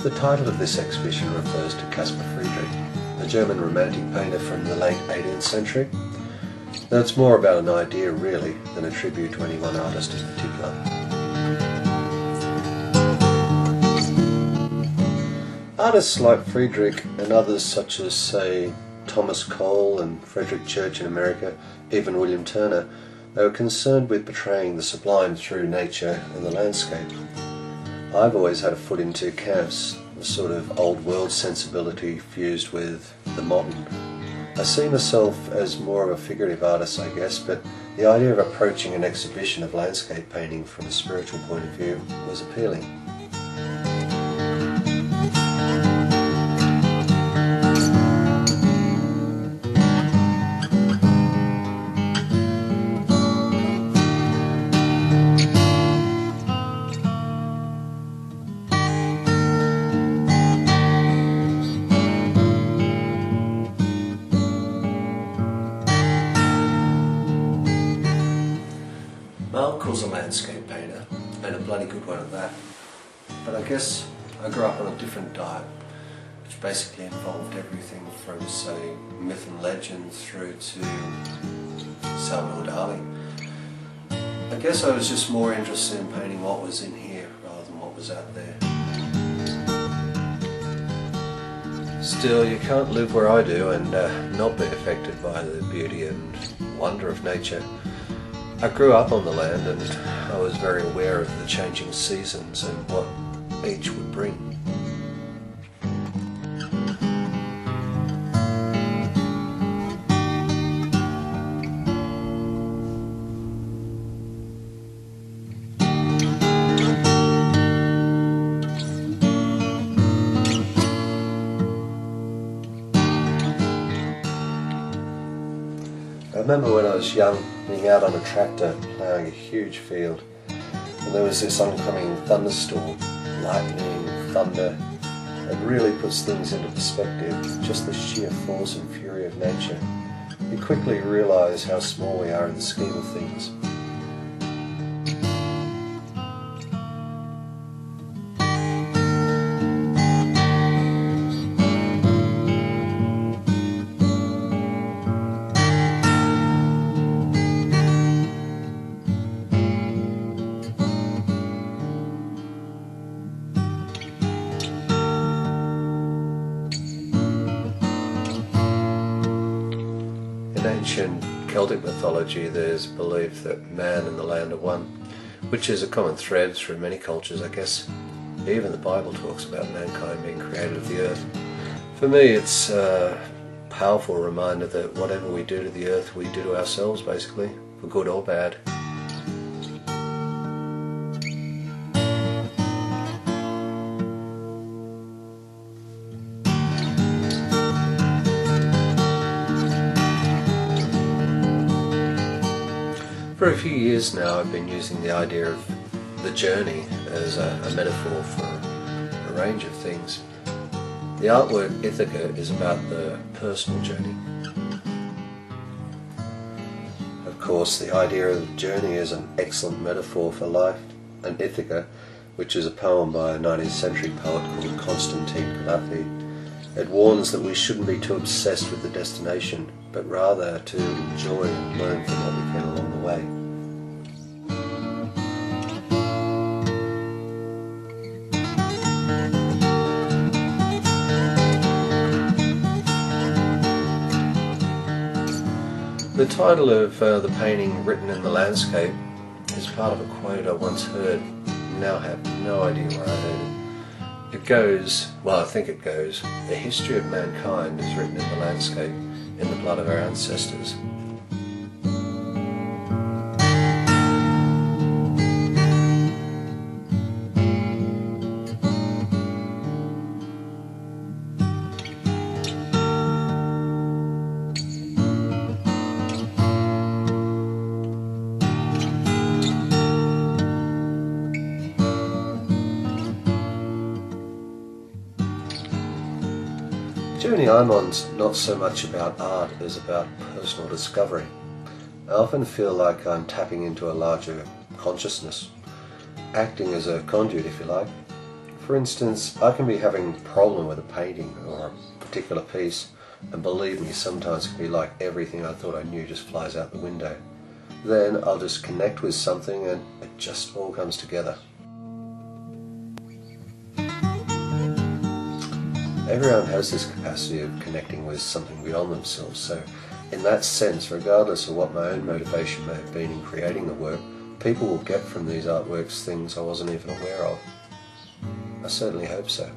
The title of this exhibition refers to Caspar Friedrich, a German romantic painter from the late 18th century. Now, it's more about an idea really than a tribute to any one artist in particular. Artists like Friedrich and others such as, say, Thomas Cole and Frederick Church in America, even William Turner, they were concerned with portraying the sublime through nature and the landscape. I've always had a foot in two camps, a sort of old world sensibility fused with the modern. I see myself as more of a figurative artist, I guess, but the idea of approaching an exhibition of landscape painting from a spiritual point of view was appealing. My uncle's a landscape painter, and a bloody good one at that. But I guess I grew up on a different diet, which basically involved everything from, say, myth and legend through to Salvador Dali. I guess I was just more interested in painting what was in here rather than what was out there. Still, you can't live where I do and not be affected by the beauty and wonder of nature. I grew up on the land and I was very aware of the changing seasons and what each would bring. I remember when I was young being out on a tractor ploughing a huge field, and there was this oncoming thunderstorm, lightning, thunder. It really puts things into perspective, just the sheer force and fury of nature. You quickly realise how small we are in the scheme of things. In ancient Celtic mythology, there's belief that man and the land are one, which is a common thread through many cultures, I guess. Even the Bible talks about mankind being created of the earth. For me, it's a powerful reminder that whatever we do to the earth, we do to ourselves, basically, for good or bad. For a few years now I've been using the idea of the journey as a metaphor for a range of things. The artwork Ithaca is about the personal journey. Of course, the idea of journey is an excellent metaphor for life, and Ithaca, which is a poem by a 19th century poet called Constantine Cavafy, it warns that we shouldn't be too obsessed with the destination, but rather to enjoy and learn from what we can along the way. The title of the painting, Written in the Landscape, is part of a quote I once heard, now have no idea where I heard it. It goes, well, I think it goes, the history of mankind is written in the landscape, in the blood of our ancestors. The journey I'm on's not so much about art as about personal discovery. I often feel like I'm tapping into a larger consciousness, acting as a conduit, if you like, For instance, I can be having a problem with a painting or a particular piece, and believe me, sometimes it can be like everything I thought I knew just flies out the window. Then I'll just connect with something and it just all comes together. Everyone has this capacity of connecting with something beyond themselves, so in that sense, regardless of what my own motivation may have been in creating the work, people will get from these artworks things I wasn't even aware of. I certainly hope so.